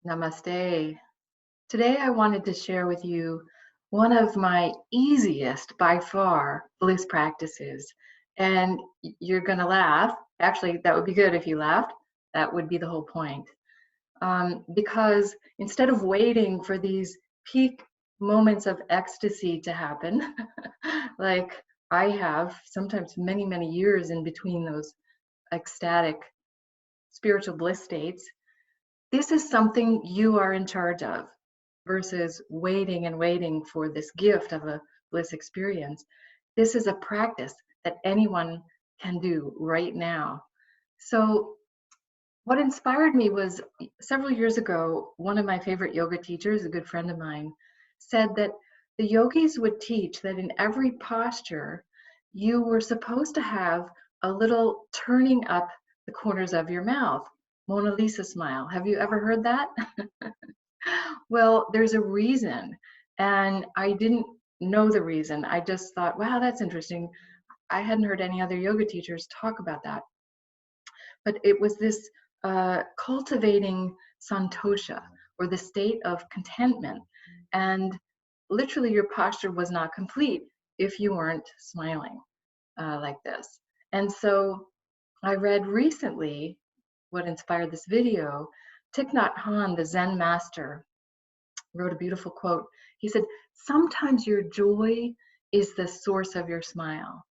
Namaste. Today I wanted to share with you one of my easiest by far bliss practices. And you're going to laugh. Actually, that would be good if you laughed. That would be the whole point. Because instead of waiting for these peak moments of ecstasy to happen, like I have sometimes many, many years in between those ecstatic spiritual bliss states, this is something you are in charge of versus waiting and waiting for this gift of a bliss experience. This is a practice that anyone can do right now. So, what inspired me was several years ago, one of my favorite yoga teachers, a good friend of mine, said that the yogis would teach that in every posture, you were supposed to have a little turning up the corners of your mouth. Mona Lisa smile. Have you ever heard that? Well, there's a reason. And I didn't know the reason. I just thought, wow, that's interesting. I hadn't heard any other yoga teachers talk about that. But it was this cultivating santosha, or the state of contentment. And literally, your posture was not complete if you weren't smiling like this. And so I read recently what inspired this video. Thich Nhat Hanh, the Zen master, wrote a beautiful quote. He said, "Sometimes your joy is the source of your smile,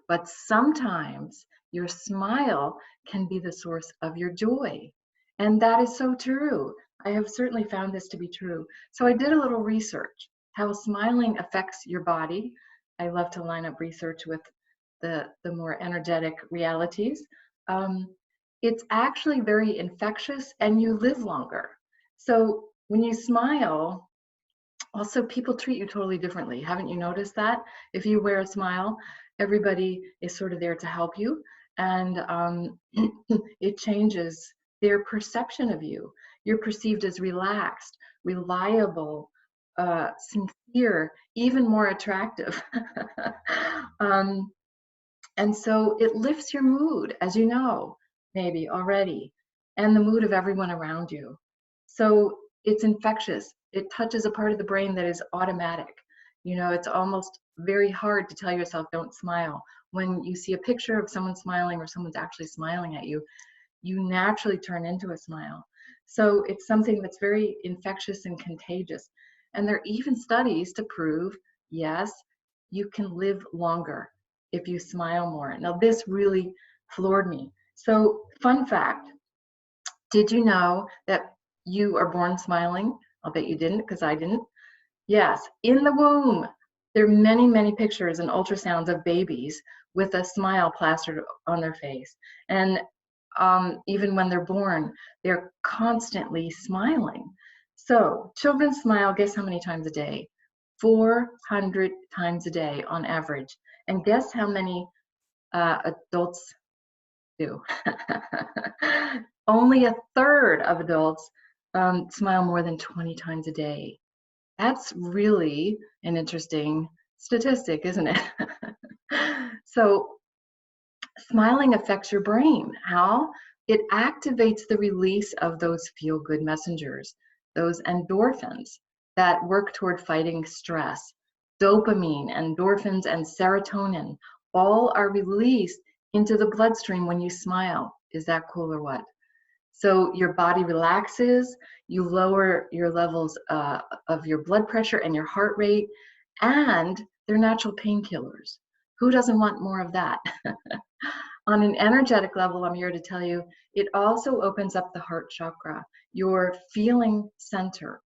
but sometimes your smile can be the source of your joy." And that is so true. I have certainly found this to be true. So I did a little research how smiling affects your body. I love to line up research with the more energetic realities. Um, it's actually very infectious and you live longer. So when you smile, also people treat you totally differently. Haven't you noticed that? If you wear a smile, everybody is sort of there to help you, and it changes their perception of you. You're perceived as relaxed, reliable, sincere, even more attractive. um, and so it lifts your mood, as you know, maybe already, and the mood of everyone around you. So it's infectious. It touches a part of the brain that is automatic. You know, it's almost very hard to tell yourself, don't smile. When you see a picture of someone smiling or someone's actually smiling at you, you naturally turn into a smile. So it's something that's very infectious and contagious. And there are even studies to prove, yes, you can live longer if you smile more. Now, this really floored me. So, fun fact, did you know that you are born smiling? I'll bet you didn't, because I didn't. Yes, in the womb, there are many, many pictures and ultrasounds of babies with a smile plastered on their face. And even when they're born, they're constantly smiling. So children smile, guess how many times a day? 400 times a day on average. And guess how many adults do? Only a third of adults smile more than 20 times a day. That's really an interesting statistic, isn't it? So smiling affects your brain. How? It activates the release of those feel good messengers, those endorphins that work toward fighting stress. Dopamine, endorphins, and serotonin all are released into the bloodstream when you smile. Is that cool or what? So your body relaxes, you lower your levels of your blood pressure and your heart rate, and they're natural painkillers. Who doesn't want more of that? On an energetic level, I'm here to tell you, it also opens up the heart chakra, your feeling center.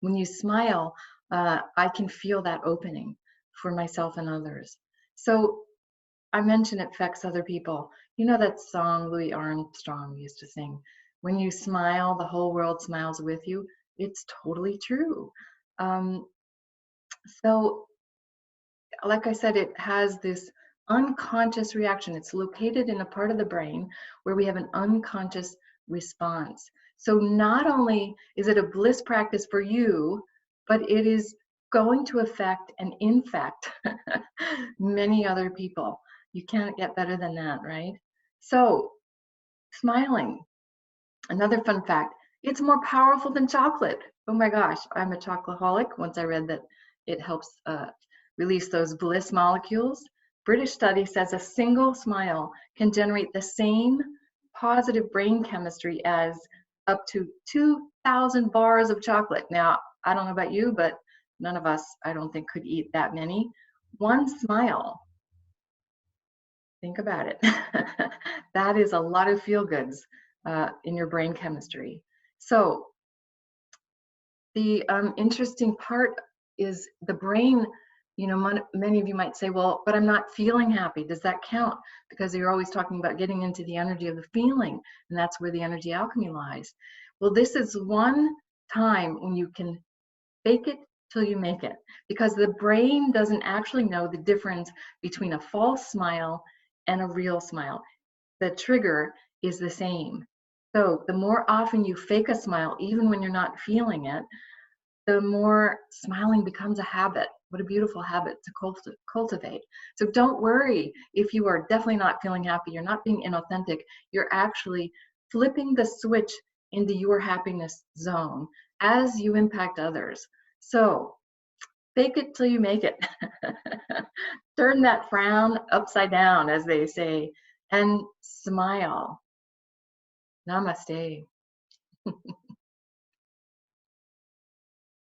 When you smile, I can feel that opening for myself and others. So I mentioned it affects other people. You know that song Louis Armstrong used to sing, "When you smile, the whole world smiles with you." It's totally true. Um, so like I said, it has this unconscious reaction. It's located in a part of the brain where we have an unconscious response. So not only is it a bliss practice for you, but it is going to affect and infect many other people. You can't get better than that, right? So smiling, another fun fact, It's more powerful than chocolate. Oh my gosh, I'm a chocoholic. Once I read that it helps release those bliss molecules. British study says a single smile can generate the same positive brain chemistry as up to 2,000 bars of chocolate. Now, I don't know about you, but none of us, I don't think, could eat that many. One smile, think about it. That is a lot of feel goods in your brain chemistry. So the interesting part is the brain. You know, many of you might say, well, but I'm not feeling happy. Does that count? Because you're always talking about getting into the energy of the feeling, and that's where the energy alchemy lies. Well, this is one time when you can fake it till you make it, because the brain doesn't actually know the difference between a false smile and a real smile. The trigger is the same. So the more often you fake a smile, even when you're not feeling it, the more smiling becomes a habit. What a beautiful habit to cultivate. So don't worry if you are definitely not feeling happy. You're not being inauthentic. You're actually flipping the switch into your happiness zone as you impact others. So fake it till you make it. Turn that frown upside down, as they say, and smile. Namaste.